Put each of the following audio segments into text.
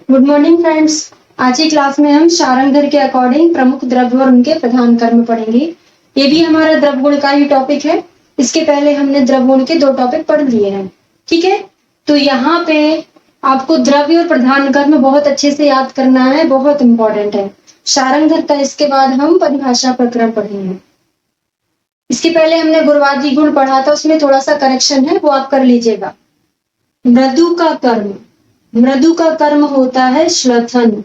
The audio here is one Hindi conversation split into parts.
Good morning friends. आज की क्लास में हम शारंगधर के अकॉर्डिंग प्रमुख द्रव्य और उनके प्रधान कर्म पढ़ेंगे। ये भी हमारा द्रव्य गुण का ही टॉपिक है। इसके पहले हमने द्रव्य गुण के 2 टॉपिक पढ़ लिए हैं। ठीक है, तो यहाँ पे आपको द्रव्य और प्रधान कर्म बहुत अच्छे से याद करना है, बहुत इंपॉर्टेंट है। शारंगधर का इसके बाद हम परिभाषा प्रकरण पढ़ेंगे। इसके पहले हमने गुरुवादी गुण पढ़ा था, उसमें थोड़ा सा करेक्शन है, वो आप कर लीजिएगा। मृदु का कर्म, मृदु का कर्म होता है श्लथन।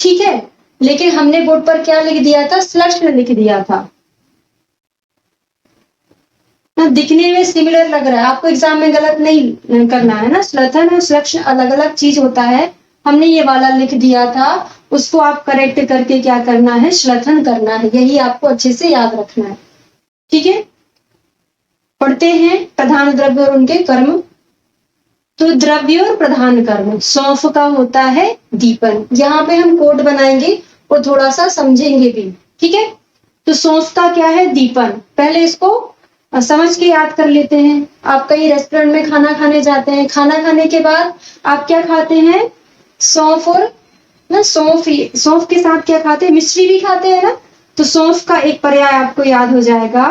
ठीक है, लेकिन हमने बोर्ड पर क्या लिख दिया था? श्लक्ष्ण लिख दिया था ना। दिखने में सिमिलर लग रहा है, आपको एग्जाम में गलत नहीं करना है ना। श्लथन और श्लक्ष्ण अलग अलग चीज होता है। हमने ये वाला लिख दिया था, उसको आप करेक्ट करके क्या करना है? श्लथन करना है। यही आपको अच्छे से याद रखना है। ठीक है, पढ़ते हैं प्रधान द्रव्य और उनके कर्म। तो द्रव्य और प्रधान कर्म, सौंफ का होता है दीपन। यहाँ पे हम कोड बनाएंगे और थोड़ा सा समझेंगे भी। ठीक है, तो सौंफ का क्या है? दीपन। पहले इसको समझ के याद कर लेते हैं। आप कहीं रेस्टोरेंट में खाना खाने जाते हैं, खाना खाने के बाद आप क्या खाते हैं? सौंफ और ना, सौंफ के साथ क्या खाते हैं? मिश्री भी खाते हैं ना। तो सौंफ का एक पर्याय आपको याद हो जाएगा,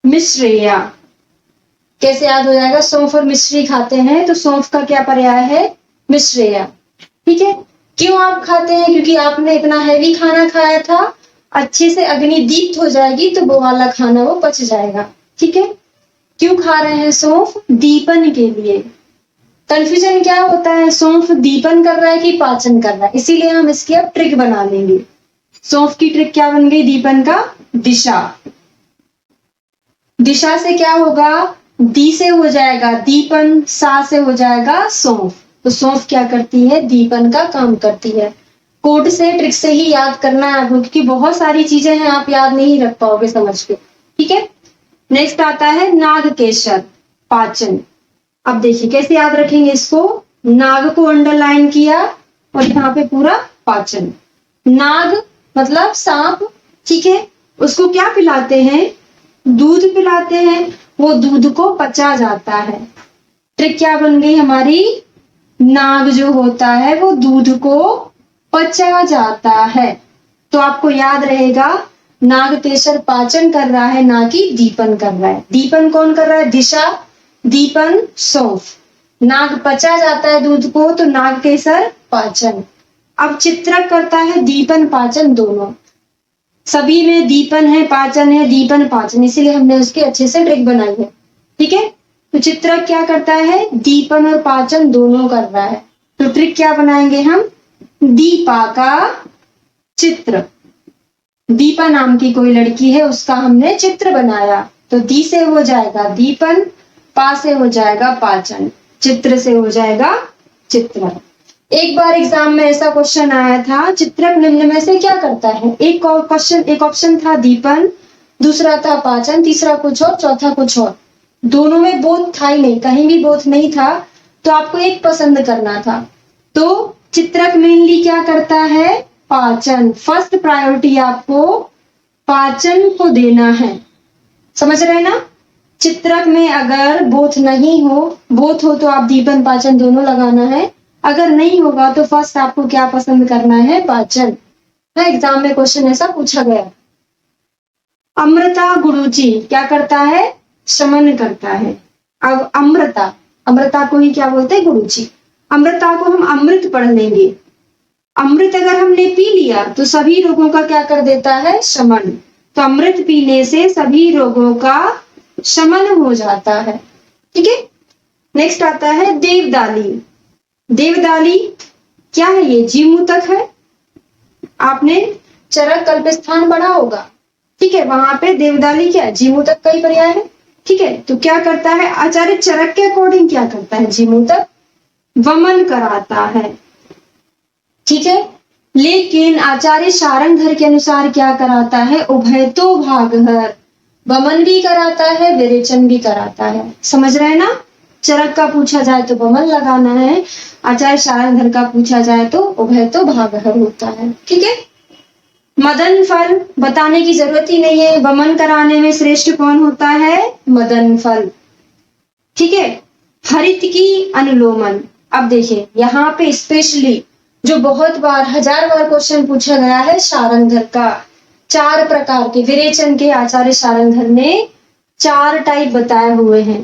मिश्रिया। कैसे याद हो जाएगा? सौंफ और मिश्री खाते हैं तो सौंफ का क्या पर्याय है? मिश्रेया। ठीक है, क्यों आप खाते हैं? क्योंकि आपने इतना हैवी खाना खाया था, अच्छे से अग्नि दीप्त हो जाएगी तो वो वाला खाना वो पच जाएगा। ठीक है, क्यों खा रहे हैं सौंफ? दीपन के लिए। कंफ्यूजन क्या होता है? सौंफ दीपन कर रहा है कि पाचन कर रहा है, इसीलिए हम इसकी अब ट्रिक बना लेंगे। सौंफ की ट्रिक क्या बन गई? दीपन का दिशा। दिशा से क्या होगा? दी से हो जाएगा दीपन, सा से हो जाएगा सौंफ। तो सौंफ क्या करती है? दीपन का काम करती है। कोड से, ट्रिक से ही याद करना है आपको, क्योंकि बहुत सारी चीजें हैं आप याद नहीं रख पाओगे समझ के। ठीक है, नेक्स्ट आता है नागकेशर, पाचन। अब देखिए कैसे याद रखेंगे इसको। नाग को अंडरलाइन किया और यहाँ पे पूरा पाचन। नाग मतलब सांप। ठीक है, उसको क्या पिलाते हैं? दूध पिलाते हैं। वो दूध को पचा जाता है। ट्रिक क्या बन गई हमारी? नाग जो होता है वो दूध को पचा जाता है। तो आपको याद रहेगा, नागकेशर पाचन कर रहा है, ना कि दीपन कर रहा है। दीपन कौन कर रहा है? दिशा, दीपन सौंफ। नाग पचा जाता है दूध को, तो नागकेशर पाचन। अब चित्रक करता है दीपन पाचन दोनों। सभी में दीपन है, पाचन है, दीपन पाचन, इसीलिए हमने उसकी अच्छे से ट्रिक बनाई है। ठीक है, तो चित्रक क्या करता है? दीपन और पाचन दोनों कर रहा है। तो ट्रिक क्या बनाएंगे हम? दीपा का चित्र। दीपा नाम की कोई लड़की है, उसका हमने चित्र बनाया। तो दी से हो जाएगा दीपन, पा से हो जाएगा पाचन, चित्र से हो जाएगा चित्र। एक बार एग्जाम में ऐसा क्वेश्चन आया था, चित्रक निम्न में से क्या करता है? एक ऑप्शन था दीपन, दूसरा था पाचन, तीसरा कुछ और, चौथा कुछ और। दोनों में बोथ था ही नहीं, कहीं भी बोथ नहीं था, तो आपको एक पसंद करना था। तो चित्रक मेनली क्या करता है? पाचन। फर्स्ट प्रायोरिटी आपको पाचन को देना है, समझ रहे ना। चित्रक में अगर बोथ नहीं हो, बोथ हो तो आप दीपन पाचन दोनों लगाना है। अगर नहीं होगा तो फर्स्ट आपको क्या पसंद करना है? पाचन। एग्जाम में क्वेश्चन ऐसा पूछा गया। अमृता गुरुचि क्या करता है? शमन करता है। अब अमृता, अमृता को ही क्या बोलते हैं? गुरुचि। अमृता को हम अमृत पढ़ लेंगे। अमृत अगर हमने पी लिया तो सभी रोगों का क्या कर देता है? शमन। तो अमृत पीने से सभी रोगों का शमन हो जाता है। ठीक है, नेक्स्ट आता है देवदाली। देवदाली क्या है? ये जीवमुतक है। आपने चरक कल्पस्थान पढ़ा होगा। ठीक है, वहां पे देवदाली क्या है? जीवमुतक का ही पर्याय है। ठीक है, तो क्या करता है? आचार्य चरक के अकॉर्डिंग क्या करता है? जीवमुतक वमन कराता है। ठीक है, लेकिन आचार्य शारंगधर के अनुसार क्या कराता है? उभयतो भागहर, वमन भी कराता है, विरेचन भी कराता है। समझ रहे हैं ना। चरक का पूछा जाए तो वमन लगाना है, आचार्य शारंगधर का पूछा जाए तो उभयतो भागहर होता है। ठीक है, मदन फल बताने की जरूरत ही नहीं है, वमन कराने में श्रेष्ठ कौन होता है? मदन फल। ठीक है, हरित की अनुलोमन, अब देखिए यहाँ पे स्पेशली जो बहुत बार 1000 बार क्वेश्चन पूछा गया है शारंगधर का, 4 प्रकार के विरेचन के आचार्य शारंगधर ने 4 टाइप बताए हुए हैं।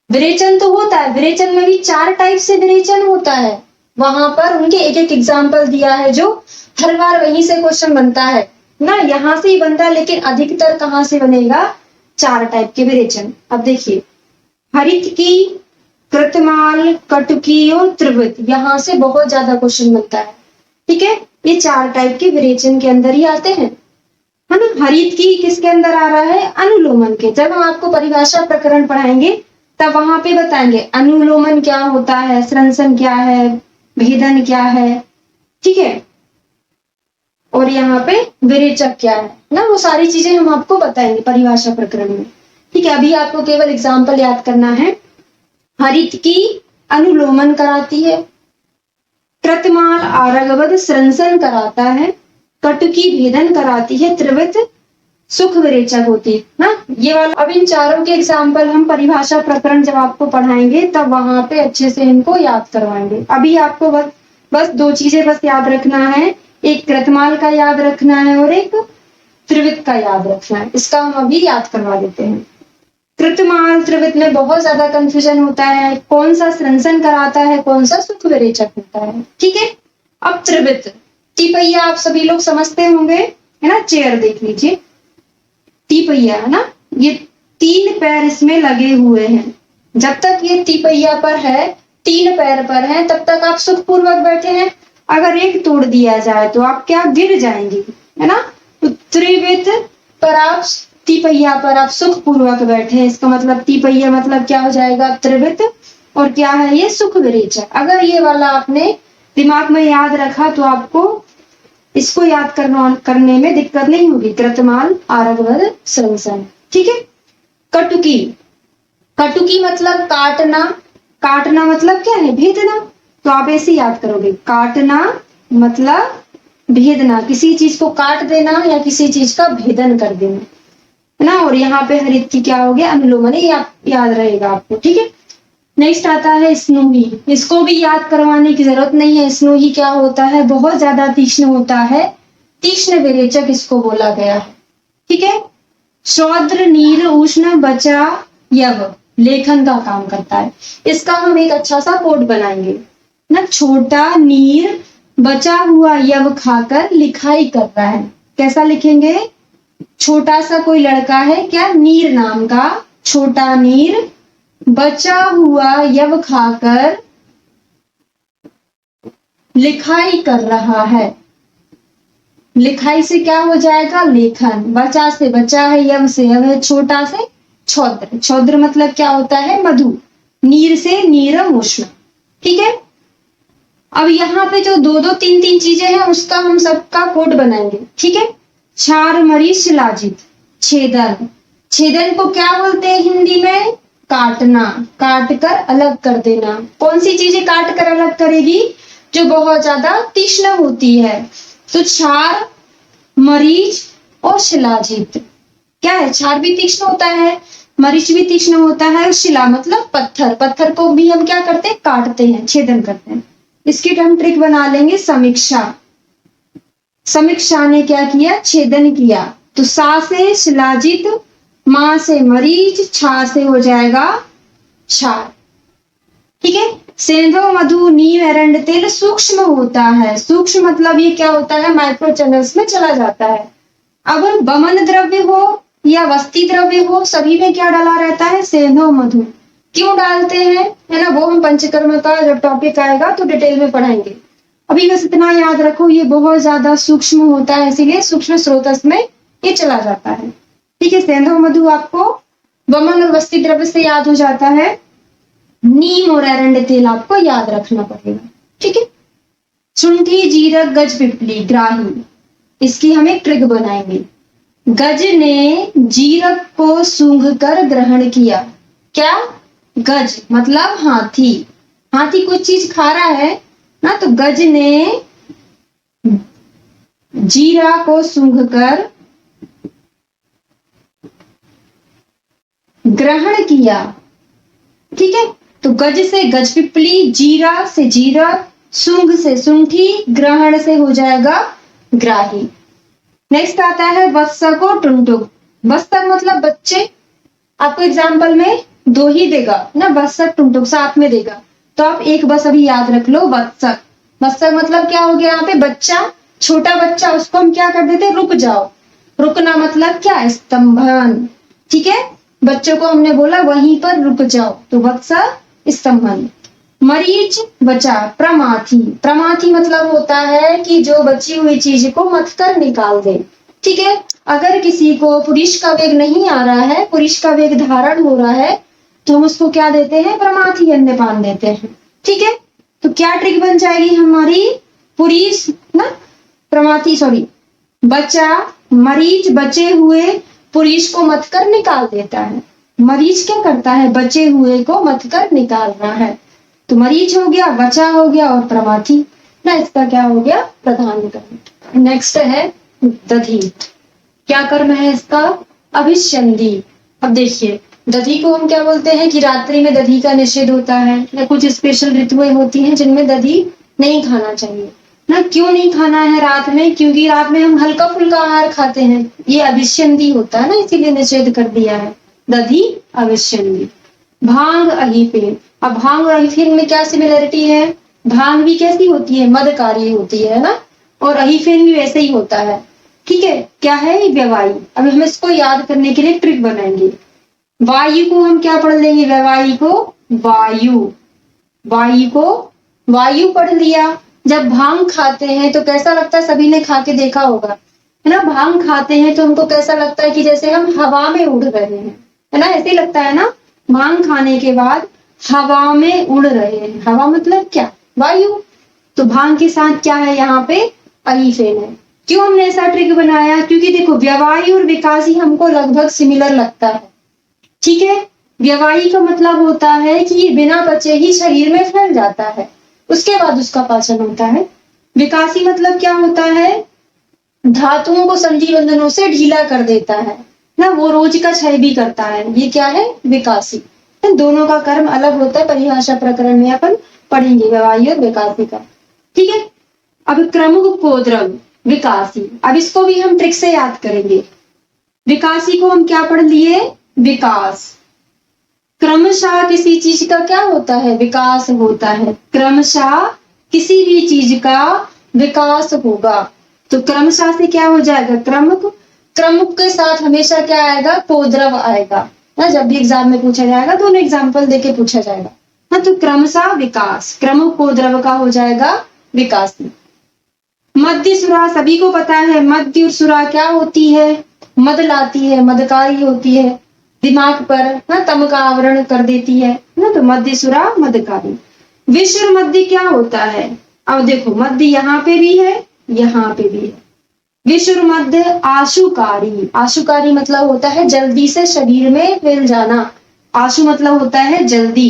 विरेचन तो होता है, विरेचन में भी 4 टाइप से विरेचन होता है, वहां पर उनके एक एक एग्जाम्पल दिया है जो हर बार वहीं से क्वेश्चन बनता है ना, यहाँ से ही बनता है, लेकिन अधिकतर कहाँ से बनेगा, 4 टाइप के विरेचन। अब देखिए हरित की, कृतमाल, कटुकी और त्रिवृत, यहाँ से बहुत ज्यादा क्वेश्चन बनता है। ठीक है, ये 4 टाइप के विरेचन के अंदर ही आते हैं, है ना। हरित की किसके अंदर आ रहा है, अनुलोमन के। जब हम आपको परिभाषा प्रकरण पढ़ाएंगे तब वहां पे बताएंगे अनुलोमन क्या होता है, स्रंसन क्या है, भेदन क्या है, ठीक है, और यहाँ पे विरेचक क्या है ना, वो सारी चीजें हम आपको बताएंगे परिभाषा प्रकरण में। ठीक है, अभी आपको केवल एग्जाम्पल याद करना है। हरित की अनुलोमन कराती है, कृतमाल आरगवद स्रंसन कराता है, कटुकी भेदन कराती है, त्रिवृत सुख विरेचक होती है ना, ये वाला। अब इन चारों के एग्जाम्पल हम परिभाषा प्रकरण जब आपको पढ़ाएंगे तब वहां पे अच्छे से इनको याद करवाएंगे। अभी आपको बस 2 चीजें बस याद रखना है, एक कृतमाल का याद रखना है और एक त्रिवृत का याद रखना है। इसका हम अभी याद करवा देते हैं। कृतमाल त्रिवृत में बहुत ज्यादा कंफ्यूजन होता है, कौन सा स्रंसन कराता है, कौन सा सुख विरेचक होता है। ठीक है, अब त्रिवृत, तिपैया आप सभी लोग समझते होंगे, है ना। चेयर देख लीजिए, तिपैया है ना, ये 3 पैर इसमें लगे हुए हैं। जब तक ये तिपैया पर है, 3 पैर पर है, तब तक आप सुखपूर्वक बैठे हैं। अगर एक तोड़ दिया जाए तो आप क्या, गिर जाएंगे, है ना। तो त्रिवृत पर आप, तिपैया पर आप सुखपूर्वक बैठे हैं, इसका मतलब तिपैया मतलब क्या हो जाएगा, त्रिवृत, और क्या है ये, सुख विरेचक। अगर ये वाला आपने दिमाग में याद रखा तो आपको इसको याद करने में दिक्कत नहीं होगी, कृतमाल आरगवद स्रंसन। ठीक है, कटुकी, कटुकी मतलब काटना, काटना मतलब क्या है, भेदना। तो आप ऐसे याद करोगे, काटना मतलब भेदना, किसी चीज को काट देना या किसी चीज का भेदन कर देना, है ना। और यहाँ पे हरित की क्या हो गया, अनुलोमन, याद रहेगा आपको। ठीक है, नेक्स्ट आता है स्नोही। इसको भी याद करवाने की जरूरत नहीं है। स्नोही क्या होता है, बहुत ज्यादा तीक्ष्ण होता है, तीक्ष्ण विरेचक इसको बोला गया है। ठीक है, श्रौद्र नील उष्ण बचा यव लेखन का काम करता है। इसका हम एक अच्छा सा कोड बनाएंगे ना, छोटा नीर बचा हुआ यव खाकर लिखाई कर रहा है। कैसा लिखेंगे, छोटा सा कोई लड़का है क्या, नीर नाम का, छोटा नीर बचा हुआ यव खाकर लिखाई कर रहा है। लिखाई से क्या हो जाएगा, लेखन। बचा से बचा है, यव से यव है, छोटा से छौद्र, छौद्र मतलब क्या होता है, मधु। नीर से नीरम उष्ण। ठीक है, अब यहाँ पे जो 2-2 3-3 चीजें हैं उसका हम सबका कोड बनाएंगे। ठीक है, क्षार मरी शिलाजित, छेदन, छेदन को क्या बोलते हैं हिंदी में, काटना, काट कर अलग कर देना। कौन सी चीजें काट कर अलग करेगी, जो बहुत ज्यादा तीक्ष्ण होती है। तो क्षार, मरीच और शिलाजित क्या है, क्षार भी तीक्ष्ण होता है, मरीच भी तीक्ष्ण होता है, और शिला मतलब पत्थर, पत्थर को भी हम क्या करते हैं, काटते हैं, छेदन करते हैं। इसकी हम ट्रिक बना लेंगे, समीक्षा। समीक्षा ने क्या किया, छेदन किया। तो सा से शिलाजित, मां से मरीच, छा से हो जाएगा क्षार। ठीक है, सेंधव मधु नीम एरंड तेल सूक्ष्म होता है। सूक्ष्म मतलब ये क्या होता है, माइक्रो चैनल्स में चला जाता है। अब वमन द्रव्य हो या वस्ती द्रव्य हो, सभी में क्या डाला रहता है, सेंधव मधु। क्यों डालते हैं, है ना, वो हम पंचकर्म का जब टॉपिक आएगा तो डिटेल में पढ़ाएंगे। अभी बस इतना याद रखो, ये बहुत ज्यादा सूक्ष्म होता है, इसीलिए सूक्ष्म स्रोतस में ये चला जाता है। ठीक है, सेंधव मधु आपको वमन और वस्ती द्रव्य से याद हो जाता है, नीम और एरंड तेल आपको याद रखना पड़ेगा। ठीक है, शुंठी जीरक गज पिपली ग्राही, इसकी हम एक ट्रिक बनाएंगे। गज ने जीरक को सूंघ कर ग्रहण किया। क्या, गज मतलब हाथी, हाथी कुछ चीज खा रहा है ना, तो गज ने जीरा को सूंघ कर ग्रहण किया। ठीक है, तो गज से गज पिपली, जीरा से जीरा, सुंग से सुंठी, ग्रहण से हो जाएगा ग्राही। नेक्स्ट आता है वत्सको टुनटुक। वत्सक मतलब बच्चे, आपको एग्जाम्पल में दो ही देगा ना, वत्सक टुनटुक साथ में देगा, तो आप एक बस अभी याद रख लो वत्सक। वत्सक मतलब क्या हो गया यहाँ पे, बच्चा, छोटा बच्चा, उसको हम क्या कर देते, रुक जाओ। रुकना मतलब क्या, स्तंभन। ठीक है, बच्चों को हमने बोला वहीं पर रुक जाओ, तो वत्सक स्तंभन। मरीच बचा, प्रमाथी। प्रमाथी मतलब होता है कि जो बची हुई चीज को मथ कर निकाल दे। ठीक है, अगर किसी को पुरुष का वेग नहीं आ रहा है, पुरुष का वेग धारण हो रहा है, तो हम उसको क्या देते हैं, प्रमाथी अन्नपान देते हैं। ठीक है, तो क्या ट्रिक बन जाएगी हमारी, पुरुष ना, प्रमाथी सॉरी, बचा, मरीच बचे हुए पुरुष को मथ कर निकाल देता है। मरीच क्या करता है, बचे हुए को मथ कर निकाल रहा है। तो मरीच हो गया, बचा हो गया, और प्रमाथी ना, इसका क्या हो गया, प्रधान कर्म। नेक्स्ट है दधी। क्या कर्म है इसका, अभिसंधि। अब देखिए, दधी को हम क्या बोलते हैं कि रात्रि में दधी का निषेध होता है, या कुछ स्पेशल ऋतुएं होती हैं जिनमें दधी नहीं खाना चाहिए ना। क्यों नहीं खाना है रात में, क्योंकि रात में हम हल्का फुल्का आहार खाते हैं, ये अभिसंधि होता है ना, इसीलिए निषेध कर दिया है, दधी अभिसंधि। भांग अहीफेन। अब भांग और अहीफेन में क्या सिमिलरिटी है, भांग भी कैसी होती है, मदकारी होती है ना, और अहीफेन भी वैसे ही होता है। ठीक है, क्या है, व्यवायु। अब हम इसको याद करने के लिए ट्रिक बनाएंगे। वायु को हम क्या पढ़ लेंगे, व्यवायु को वायु, वायु को वायु पढ़ लिया। जब भांग खाते हैं तो कैसा लगता है, सभी ने खा के देखा होगा है ना, भांग खाते हैं तो हमको कैसा लगता है कि जैसे हम हवा में उड़ रहे हैं, है ना, ऐसे ही लगता है ना। भांग खाने के बाद हवा में उड़ रहे हैं, हवा मतलब क्या, वायु। तो भांग के साथ क्या है यहाँ पे, अहीफेन है। क्यों हमने ऐसा ट्रिक बनाया, क्योंकि देखो व्यवायु और विकासी हमको लगभग सिमिलर लगता है। ठीक है, व्यवायु का मतलब होता है कि ये बिना बचे ही शरीर में फैल जाता है, उसके बाद उसका पाचन होता है। विकासी मतलब क्या होता है, धातुओं को संधि बंधनों से ढीला कर देता है ना, वो रोज का क्षय भी करता है, ये क्या है, विकासी। दोनों का कर्म अलग होता है, परिभाषा प्रकरण में अपन पढ़ेंगे व्यवायु और विकासी का। ठीक है, अब क्रमुक कोद्रव विकासी, अब इसको भी हम ट्रिक से याद करेंगे। विकासी को हम क्या पढ़ लिए, विकास। क्रमशः किसी चीज का क्या होता है, विकास होता है, क्रमशः किसी भी चीज का विकास होगा। तो क्रमशः से क्या हो जाएगा, क्रमुक। क्रमुक के साथ हमेशा क्या आएगा, कोद्रव आएगा ना, जब भी एग्जाम में पूछा जाएगा, दोनों एग्जाम्पल देके पूछा जाएगा ना। तो क्रमशः विकास, क्रमुक कोद्रव का हो जाएगा विकासी। मध्य सुरा, सभी को पता है मध्य और सुरा क्या होती है, मद लाती है, मदकारी होती है, दिमाग पर ना तम का आवरण कर देती है ना, तो मध्य सुरा मदकारी। विश्व मध्य क्या होता है, अब देखो मध्य यहाँ पे भी है, यहाँ पे भी है। विश्व मध्य आशुकारी, आशुकारी मतलब होता है जल्दी से शरीर में फैल जाना, आशु मतलब होता है जल्दी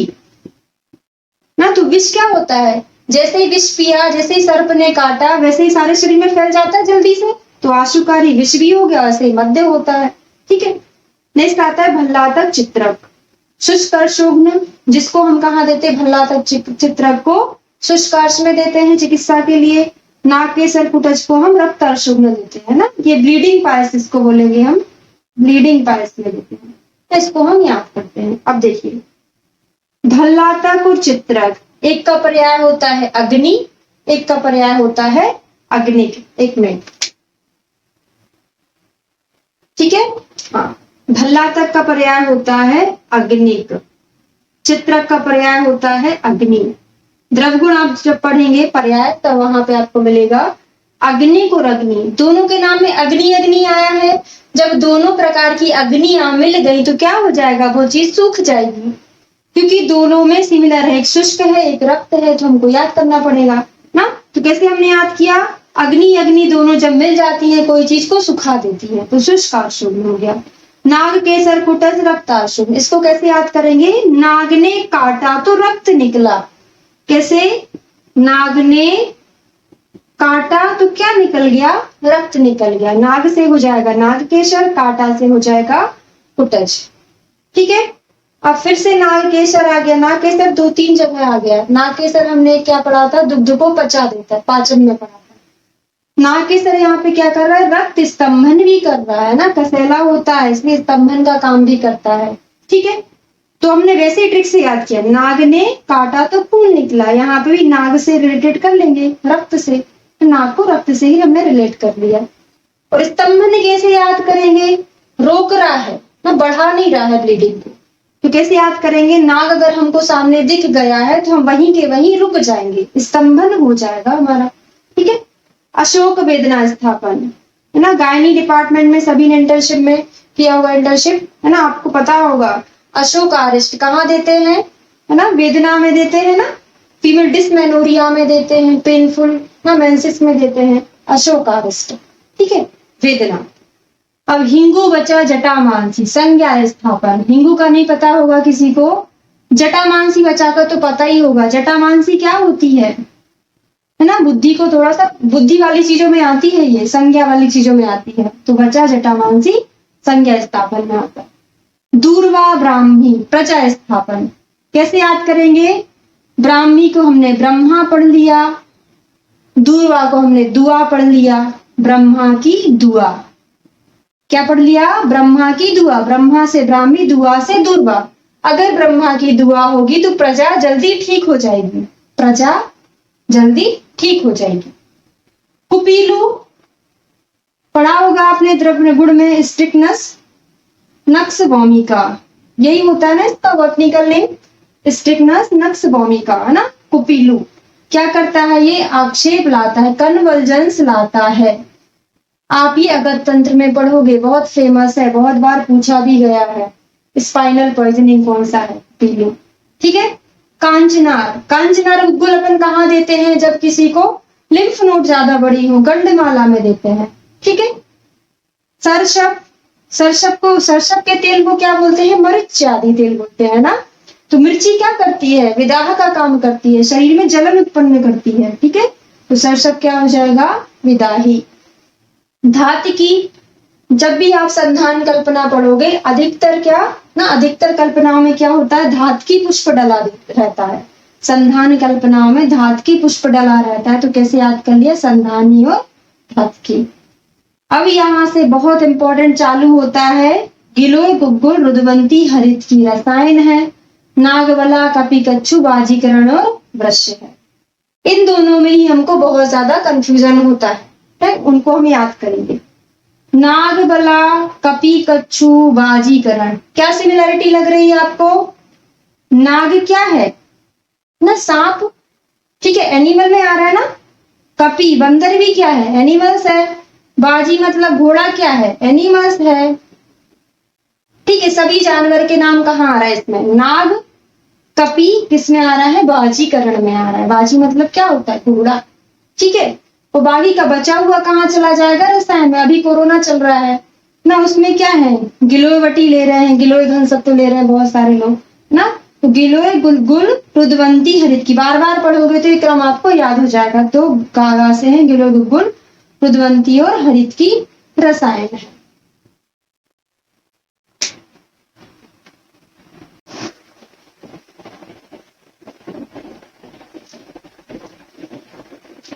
ना। तो विष क्या होता है, जैसे ही विष पिया, जैसे ही सर्प ने काटा, वैसे ही सारे शरीर में फैल जाता है जल्दी से, तो आशुकारी विष भी हो गया, वैसे मध्य होता है। ठीक है, नेक्स्ट आता है भल्लातक चित्रक। शुष्कर्षोग्न, जिसको हम कहाँ देते हैं, भल्लातक चित्रक को शुष्कर्ष में देते हैं चिकित्सा के लिए। नाक के सरकुटज को हम रक्तार्शोग्न देते हैं ना, ये ब्लीडिंग पायस इसको बोलेंगे हम, ब्लीडिंग पायस में देते हैं, तो इसको हम याद करते हैं। अब देखिए, भल्लातक और चित्रक, एक का पर्याय होता है अग्नि, एक का पर्याय होता है अग्निक। एक मिनट, ठीक है, हाँ, भल्लातक का पर्याय होता है अग्निक, चित्रक का पर्याय होता है अग्नि। द्रवगुण आप जब पढ़ेंगे पर्याय, तो वहां पे आपको मिलेगा अग्निक और अग्नि, दोनों के नाम में अग्नि अग्नि आया है। जब दोनों प्रकार की अग्नियां मिल गई तो क्या हो जाएगा, वो चीज सूख जाएगी, क्योंकि दोनों में सिमिलर है, एक शुष्क है एक रक्त है, तो हमको याद करना पड़ेगा ना। तो कैसे हमने याद किया, अग्नि अग्नि दोनों जब मिल जाती है कोई चीज को सुखा देती है, तो शुष्काशुभ हो गया। नाग के सरकुटज रक्ताशुभ, इसको कैसे याद करेंगे, नाग ने काटा तो रक्त निकला, कैसे, नाग ने काटा तो क्या निकल गया, रक्त निकल गया। नाग से हो जाएगा नागकेशर, काटा से हो जाएगा कुटज। ठीक है, अब फिर से नागकेसर आ गया। नागकेसर 2-3 जगह आ गया। नागकेसर हमने क्या पढ़ा था, दुग्ध को पचा देता है, पाचन में पढ़ा था। नागकेसर यहाँ पे क्या कर रहा है, रक्त स्तंभन भी कर रहा है ना, कसैला होता है इसलिए स्तंभन का काम भी करता है। ठीक है, तो हमने वैसे ही ट्रिक से याद किया, नाग ने काटा तो खून निकला, यहाँ पे भी नाग से रिलेटेड कर लेंगे, रक्त से, तो नाग को रक्त से ही हमने रिलेट कर लिया। और स्तंभन कैसे याद करेंगे, रोक रहा है ना, बढ़ा नहीं रहा है ब्लीडिंग को, तो कैसे याद करेंगे, नाग अगर हमको सामने दिख गया है तो हम वहीं के वहीं रुक जाएंगे, स्तंभन हो जाएगा हमारा। ठीक है, अशोक वेदना स्थापन है ना, गायनी डिपार्टमेंट में सभी ने इंटर्नशिप में किया होगा, इंटर्नशिप है ना, आपको पता होगा। अशोक आरिस्ट कहाँ देते हैं, है ना, वेदना में देते हैं ना, फीमेल डिस्मेनोरिया में देते हैं, पेनफुल ना मेंसेस में देते हैं अशोक आरिस्ट। ठीक है, वेदना। अब हिंगू बचा जटामांसी, संज्ञा स्थापन। हिंगू का नहीं पता होगा किसी को, जटामांसी बचा का तो पता ही होगा। जटामांसी क्या होती है ना, बुद्धि को थोड़ा सा, बुद्धि वाली चीजों में आती है, ये संज्ञा वाली चीजों में आती है, तो बचा जटामांसी संज्ञा स्थापन में आता है। दूर्वा ब्राह्मी प्रजा स्थापन, कैसे याद करेंगे, ब्राह्मी को हमने ब्रह्मा पढ़ लिया, दूर्वा को हमने दुआ पढ़ लिया, ब्रह्मा की दुआ, क्या पढ़ लिया, ब्रह्मा की दुआ, ब्रह्मा से ब्राह्मी, दुआ से दूर्वा। अगर ब्रह्मा की दुआ होगी तो प्रजा जल्दी ठीक हो जाएगी, प्रजा जल्दी ठीक हो जाएगी। कुपीलू पढ़ा होगा आपने द्रव्य गुण में, स्ट्रिक्टनेस, नक्स भूमिका, यही होता है ना इसका बॉटनिकल नेम, स्ट्रिक्टनेस नक्स भूमिका, है ना। कुपीलू क्या करता है, ये आक्षेप लाता है, कन्वर्जेंस लाता है। आप ये अगत तंत्र में पढ़ोगे, बहुत फेमस है, बहुत बार पूछा भी गया है। स्पाइनल पॉइजनिंग कौन सा है, पीलू। ठीक है, कांचनार, कांचनार उद्गुल अपन कहाँ देते हैं, जब किसी को लिम्फ नोड ज्यादा बड़ी हो, गंडमाला में देते हैं। ठीक है, सरसप, सरसप को, सरसप के तेल को क्या बोलते हैं, मिर्च आदि तेल बोलते हैं ना। तो मिर्ची क्या करती है, विदाह का काम करती है, शरीर में जलन उत्पन्न करती है। ठीक है, तो सरसप क्या हो जाएगा, विदाही। धातिकी, जब भी आप संधान कल्पना पढ़ोगे, अधिकतर क्या ना, अधिकतर कल्पनाओं में क्या होता है, धातकी पुष्प डला रहता है। संधान कल्पनाओं में धातकी पुष्प डला रहता है, तो कैसे याद कर लिया, संधानी और धातकी। अब यहाँ से बहुत इंपॉर्टेंट चालू होता है, गिलोय गुग्गुल रुद्रवंती हरित की रसायन है, नागवला कपिकच्छु बाजीकरण और वृश्य है। इन दोनों में ही हमको बहुत ज्यादा कंफ्यूजन होता है, उनको हम याद करेंगे। नागबला कपिकच्छु बाजीकरण, क्या सिमिलरिटी लग रही है आपको, नाग क्या है ना, सांप। ठीक है, एनिमल में आ रहा है ना, कपि बंदर भी क्या है, एनिमल्स है, बाजी मतलब घोड़ा क्या है, एनिमल्स है। ठीक है, सभी जानवर के नाम कहाँ आ रहा है इसमें, नाग, कपि किसमें आ रहा है, बाजीकरण में आ रहा है। बाजी मतलब क्या होता है, घोड़ा। ठीक है, वो बागी का बचा हुआ कहाँ चला जाएगा, रसायन में। अभी कोरोना चल रहा है ना, उसमें क्या है, गिलोयवटी ले रहे हैं, गिलोय घन सत्व ले रहे हैं बहुत सारे लोग ना, तो गिलोय गुलगुल रुद्रवंती हरित की, बार बार पढ़ोगे तो ये क्रम आपको याद हो जाएगा। तो गागा से है गिलोय गुलगुल रुद्रवंती और हरित की रसायन है।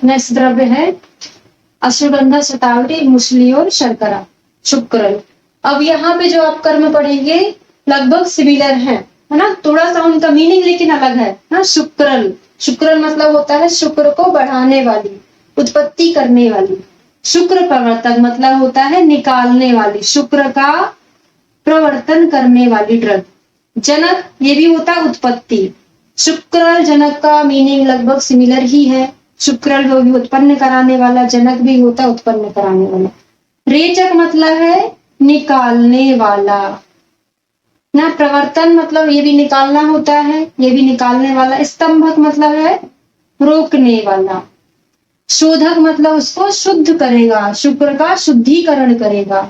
नेक्स्ट द्रव्य है अश्वगंधा, शतावरी, मुसली और शर्करा, शुक्रल। अब यहाँ पे जो आप कर्म पढ़ेंगे लगभग सिमिलर है ना, थोड़ा सा उनका मीनिंग लेकिन अलग है ना। शुक्रल, शुक्रल मतलब होता है शुक्र को बढ़ाने वाली, उत्पत्ति करने वाली। शुक्र प्रवर्तक मतलब होता है निकालने वाली, शुक्र का प्रवर्तन करने वाली ड्रग। जनक ये भी होता है उत्पत्ति। शुक्रल जनक का मीनिंग लगभग सिमिलर ही है, शुक्रल वो भी उत्पन्न कराने वाला, जनक भी होता है उत्पन्न कराने वाला। रेचक मतलब है निकालने वाला ना, प्रवर्तन मतलब ये भी निकालना होता है, ये भी निकालने वाला। स्तंभक मतलब है रोकने वाला। शोधक मतलब उसको शुद्ध करेगा, शुक्र का शुद्धिकरण करेगा।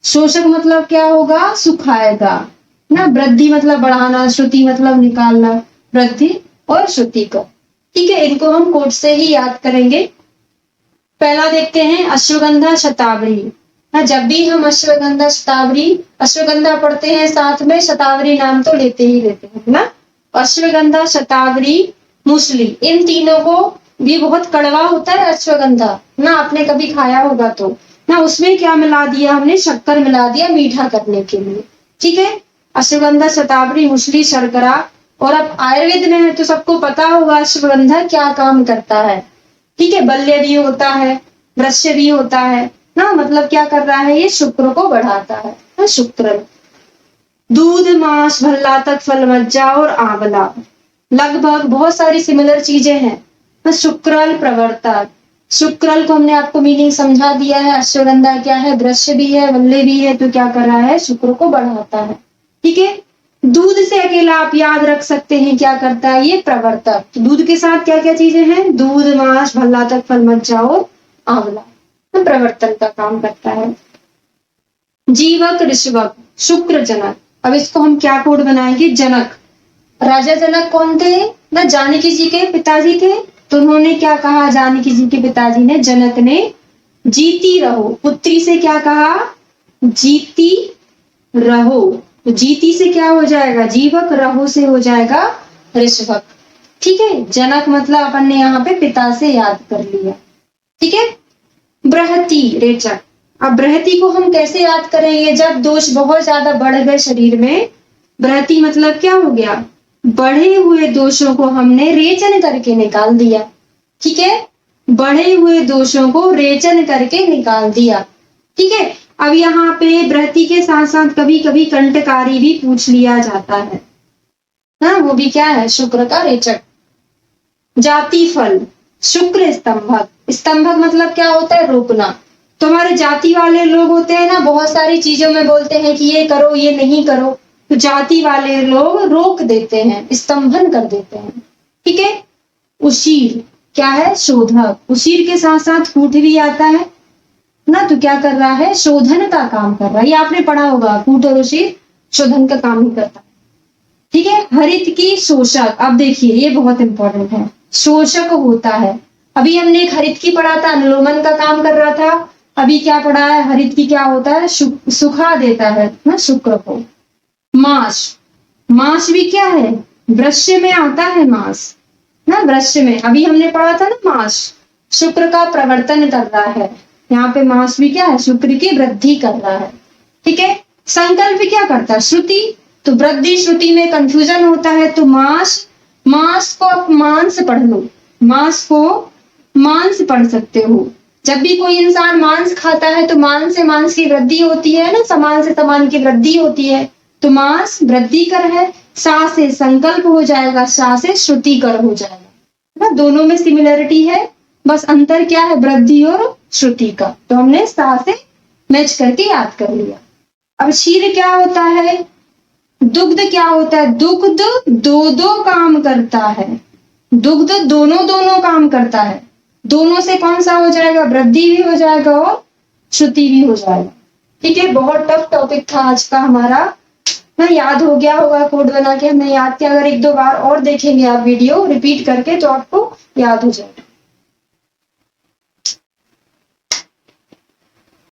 शोषक मतलब क्या होगा, सुखाएगा ना। वृद्धि मतलब बढ़ाना, श्रुति मतलब निकालना, वृद्धि और श्रुति का। ठीक है, इनको हम कोड से ही याद करेंगे। पहला देखते हैं अश्वगंधा शतावरी, ना, जब भी हम अश्वगंधा शतावरी, अश्वगंधा पढ़ते हैं साथ में शतावरी नाम तो लेते ही लेते हैं ना। अश्वगंधा, शतावरी, मूसली, इन तीनों को भी बहुत कड़वा होता है अश्वगंधा ना, आपने कभी खाया होगा तो ना। उसमें क्या मिला दिया हमने, शक्कर मिला दिया मीठा करने के लिए, ठीक है। अश्वगंधा, शतावरी, मूसली, शर्करा। और अब आयुर्वेद में तो सबको पता होगा अश्वगंधा क्या काम करता है, ठीक है। बल्य भी होता है, वृश्य भी होता है ना, मतलब क्या कर रहा है, ये शुक्र को बढ़ाता है ना, शुक्र। दूध, मांस, भल्लातक, फल, मज्जा और आंवला, लगभग बहुत सारी सिमिलर चीजें हैं ना। शुक्रल, प्रवर्तक, शुक्रल को हमने आपको मीनिंग समझा दिया है। अश्वगंधा क्या है, वृक्ष भी है, वल्ले भी है, तो क्या कर रहा है, शुक्र को बढ़ाता है, ठीक है। दूध से अकेला आप याद रख सकते हैं क्या करता है, ये प्रवर्तक। तो दूध के साथ क्या क्या चीजें हैं, दूध, मांस, भल्लातक, फल, मज्जा और आंवला, तो प्रवर्तन का काम करता है। जीवक, ऋषवक, शुक्र जनक। अब इसको हम क्या कोड बनाएंगे, जनक। राजा जनक कौन थे ना, जानकी जी के पिताजी थे। तो उन्होंने क्या कहा, जानकी जी के पिताजी ने, जनक ने, जीती रहो, पुत्री से क्या कहा, जीती रहो। तो जीती से क्या हो जाएगा, जीवक, रहो से हो जाएगा ऋषभक, ठीक है। जनक मतलब अपन ने यहाँ पे पिता से याद कर लिया, ठीक है। बृहति, रेचक। अब बृहति को हम कैसे याद करेंगे, जब दोष बहुत ज्यादा बढ़ गए शरीर में। बृहति मतलब क्या हो गया, बढ़े हुए दोषों को हमने रेचन करके निकाल दिया, ठीक है। बढ़े हुए दोषों को रेचन करके निकाल दिया, ठीक है। अब यहाँ पे बृहति के साथ साथ कभी कभी कंटकारी भी पूछ लिया जाता है ना, वो भी क्या है, शुक्र का रेचक। जाति फल, शुक्र स्तंभक। स्तंभक मतलब क्या होता है, रोकना। तो हमारे जाति वाले लोग होते हैं ना, बहुत सारी चीजों में बोलते हैं कि ये करो ये नहीं करो, तो जाति वाले लोग रोक देते हैं, स्तंभन कर देते हैं, ठीक है। उशीर क्या है, शोधक। उशीर के साथ साथ कूट भी आता है ना, तो क्या कर रहा है, शोधन का काम कर रहा है। ये आपने पढ़ा होगा, कूट और उशीर शोधन का काम ही करता है, ठीक है। हरित की शोषक। अब देखिए ये बहुत इंपॉर्टेंट है, शोषक होता है। अभी हमने एक हरित की पढ़ा था, अनुलोमन का काम कर रहा था। अभी क्या पढ़ा है, हरित की क्या होता है, सुखा देता है ना शुक्र को। मास, मास भी क्या है, वृश्य में आता है मास ना, वृश्य में। अभी हमने पढ़ा था ना मास, शुक्र का प्रवर्तन कर रहा है। यहाँ पे मास भी क्या है, शुक्र की वृद्धि कर रहा है, ठीक है। संकल्प क्या करता है, श्रुति। तो वृद्धि श्रुति में कंफ्यूजन होता है, तो मास, मास को आप मांस पढ़ लो, मास को मांस पढ़ सकते हो। जब भी कोई इंसान मांस खाता है तो मांस से मांस की वृद्धि होती है ना, समान से समान की वृद्धि होती है। तो मांस वृद्धि कर है, सा से संकल्प हो जाएगा, सा से श्रुति कर हो जाएगा ना, दोनों में सिमिलरिटी है, बस अंतर क्या है, वृद्धि और श्रुति का। तो हमने सा से मैच करके याद कर लिया। अब क्षीर क्या होता है, दुग्ध क्या होता है, दुग्ध दो दो काम करता है, दुग्ध दोनों दोनों काम करता है। दोनों से कौन सा हो जाएगा, वृद्धि भी हो जाएगा और श्रुति भी हो जाएगा, ठीक है। बहुत टफ टॉपिक था आज का हमारा ना, याद हो गया होगा, कोड बना के हमने याद किया। अगर एक दो बार और देखेंगे आप वीडियो रिपीट करके तो आपको याद हो जाएगा।